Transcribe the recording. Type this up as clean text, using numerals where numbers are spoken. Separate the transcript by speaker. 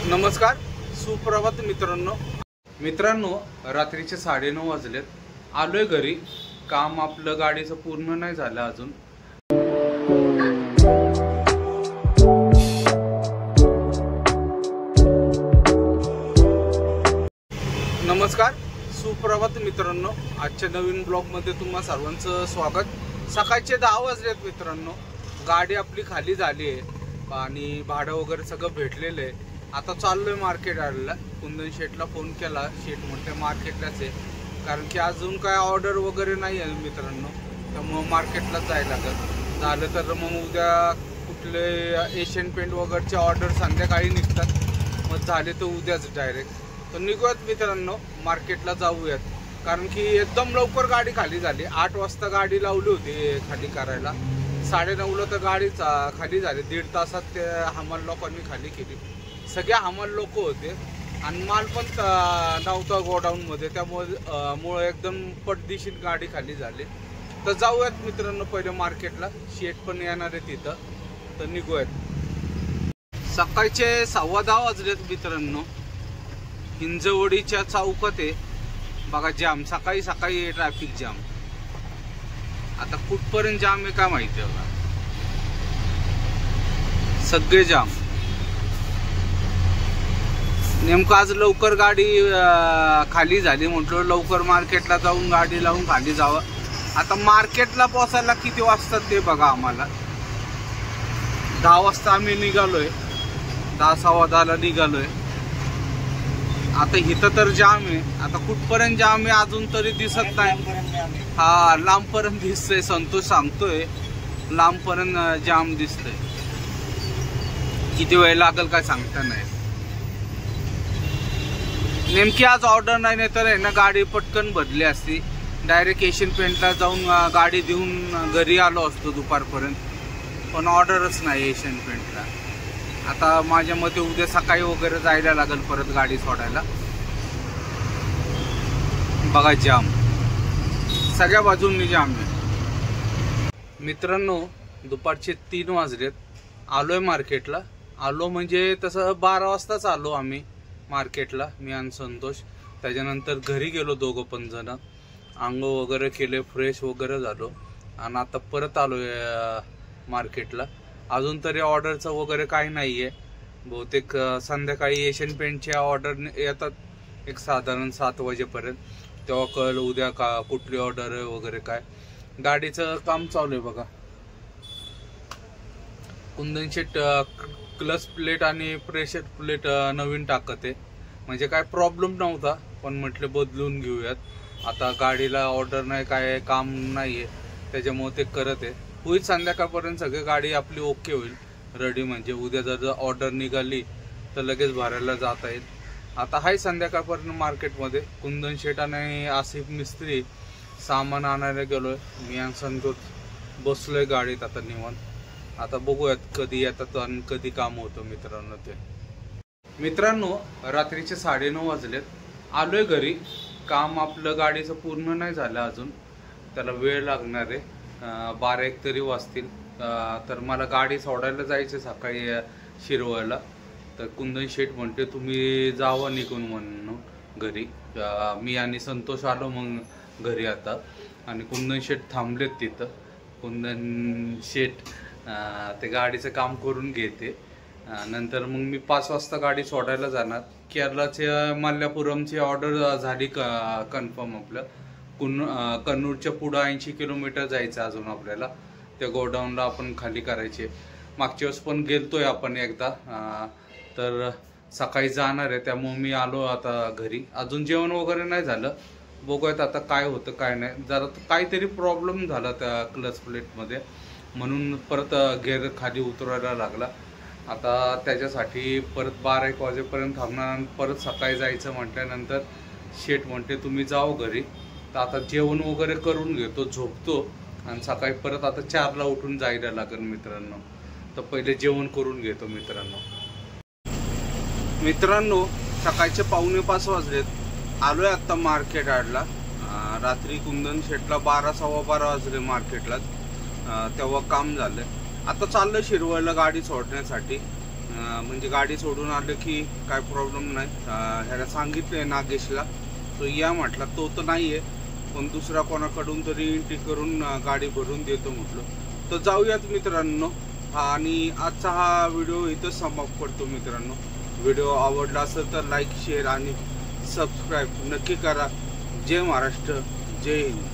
Speaker 1: नमस्कार, सुप्रभात मित्रांनो, रात्रीचे 9:30 वाजलेत. आलोय घरी. काम आपलं गाडीचं पूर्ण नाही झालं अजून. नमस्कार, सुप्रभात मित्रांनो. आजच्या नवीन ब्लॉग मध्ये तुम्हा सर्वांचं स्वागत. सकाळचे 10 वाजलेत मित्रांनो. गाडी आपली खाली झाली आहे आणि भाडं वगैरे सगळं भेटलेलं आहे. आता चाललोय मार्केट यार्डला. कुंदन शेठला फोन केला. शेठ म्हणते मार्केटलाच आहे, कारण की अजून काय ऑर्डर वगैरे नाही आहे मित्रांनो. त्यामुळं मार्केटलाच जायला लागेल. झालं तर मग उद्या कुठले एशियन पेंट वगैरेचे ऑर्डर संध्याकाळी निघतात. मग झाले तर उद्याच डायरेक्ट तर निघूयात मित्रांनो. मार्केटला जाऊयात, कारण की एकदम लवकर गाडी खाली झाली. 8 वाजता गाडी लावली होती खाली करायला. 9:30ला तर गाडी खाली झाली. 1.5 तासात ते हमाल लोकांनी खाली केली. सगळे हमाल लोक होते आणि माल पण नव्हता गोडाऊन मध्ये. त्यामुळे एकदम पटदिशीर गाडी खाली झाली. तर जाऊयात मित्रांनो पहिले मार्केटला. शेट पण येणार आहे तिथं, तर निघूयात. सकाळचे 10:15 वाजलेत मित्रांनो. हिंजवडीच्या चौकात आहे बघा जाम. सकाळी ट्रॅफिक जाम. आता कुठपर्यंत जाम आहे काय माहिती बघा. सगळे जाम. नेमकं आज लवकर गाडी खाली झाली. म्हटलं लवकर मार्केटला जाऊन गाडी लावून खाली जावं. आता मार्केटला पोहोचायला किती वाजतात ते बघा. आम्हाला 10 वाजता आम्ही निघालोय. 10 सव्वा 10ला निघालोय. आता इथं तर जाम आहे. आता कुठपर्यंत जाम आहे अजून तरी दिसत नाही. हा, लांबपर्यंत दिसतंय. संतोष सांगतोय लांबपर्यंत जाम दिसतंय. किती वेळ लागेल काय सांगता नाही. नेमकी आज ऑर्डर नाही तर आहे ना गाडी पटकन भरली असती. डायरेक्ट एशियन पेंटला जाऊन गाडी देऊन घरी आलो असतो दुपारपर्यंत. पण ऑर्डरच नाही एशियन पेंटला. आता माझ्या मते उद्या सकाळी वगैरे जायला लागेल परत गाडी सोडायला. बघा जाम, सगळ्या बाजूंनी जाम आहे मित्रांनो. दुपारचे 3 वाजलेत. आलोय मार्केटला. आलो म्हणजे तसं 12 वाजताच आलो आम्ही मार्केटला, मी आणि संतोष. त्याच्यानंतर घरी गेलो दोघं पण जण. आंघोळ वगैरे केले, फ्रेश वगैरे झालो आणि आता परत आलोय मार्केटला. अजून तरी ऑर्डरचं वगैरे काही नाहीये. बहुतेक संध्याकाळी एशियन पेंटचे ऑर्डर येतात एक साधारण 7 वाजेपर्यंत. तेव्हा कळलं उद्या का कुठली ऑर्डर आहे वगैरे काय. गाडीचं काम चालू आहे बघा. कुंदन शेट क्लच प्लेट आणि प्रेशर प्लेट नवीन टाकत आहे. म्हणजे काय प्रॉब्लेम नव्हता, पण म्हटले बदलून घेऊयात. आता गाडीला ऑर्डर नाही, काय काम नाहीये, त्याच्यामुळे ते करत आहे. होईल संध्याकाळपर्यंत सगळी गाडी आपली ओके होईल रेडी. म्हणजे उद्या जर ऑर्डर निघाली तर लगेच भरायला जाता येईल. आता हाय संध्याकाळपर्यंत मार्केटमध्ये. कुंदन शेट आणि आसिफ मिस्त्री सामान आणायला गेलोय. मी आणि संतोष बसलोय गाडीत आता निवांत. आता बघूयात कधी येतात आणि कधी काम होतं मित्रांनो ते. मित्रांनो, रात्रीचे 9:30 वाजलेत. आलोय घरी. काम आपलं गाडीचं पूर्ण नाही झालं अजून. त्याला वेळ लागणार आहे. 12-1 तरी वाजतील. तर मला गाडी सोडायला जायचं सकाळी शिरवळला. तर कुंदन शेठ म्हणते तुम्ही जावा निघून म्हणून घरी. मी आणि संतोष आलो मग घरी आता. आणि कुंदन शेठ थांबलेत तिथं. कुंदन शेठ ते गाडीचं काम करून घेते. नंतर मग मी 5 वाजता गाडी सोडायला जाणार. केरळाच्या मल्ल्यापुरमची ऑर्डर झाली कन्फर्म. आपलं कन्नूरच्या पुढं 80 किलोमीटर जायचं अजून आपल्याला. त्या गोडाऊनला आपण खाली करायचे. मागच्या वेळेस पण गेलतोय आपण एकदा. तर सकाळी जाणार आहे, त्यामुळे मी आलो आता घरी. अजून जेवण वगैरे नाही झालं. बघूयात आता काय होतं काय नाही. जरा काहीतरी प्रॉब्लेम झाला त्या क्लच प्लेटमध्ये, म्हणून परत गेअर खाली उतरायला लागला. आता त्याच्यासाठी परत 12-1 वाजेपर्यंत थांबणार आणि परत सकाळी जायचं म्हटल्यानंतर शेट म्हणते तुम्ही जाओ घरी. तर आता जेवण वगैरे करून घेतो, झोपतो आणि सकाळी परत आता 4ला उठून जायला लागेल मित्रांनो. तर पहिले जेवण करून घेतो मित्रांनो. सकाळचे 4:45 वाजलेत. आलोय आता मार्केट यार्डला. रात्री कुंदन शेटला 12-12:15 वाजले मार्केटला. तेव्हा काम झालं. आता चाललं शिरवळला गाडी सोडण्यासाठी. म्हणजे गाडी सोडून आलं की काय प्रॉब्लेम नाही. ह्याला सांगितलंय नागेशला, तो या म्हटला. तो तर नाहीये, पण दुसरा कोणाकडून तरी एंट्री करून गाडी भरून देतो म्हटलं. तर जाऊयात मित्रांनो. आणि आजचा हा व्हिडिओ इथं समाप्त करतो मित्रांनो. व्हिडिओ आवडला असेल तर लाईक, शेअर आणि सबस्क्राईब नक्की करा. जय महाराष्ट्र, जय हिंद.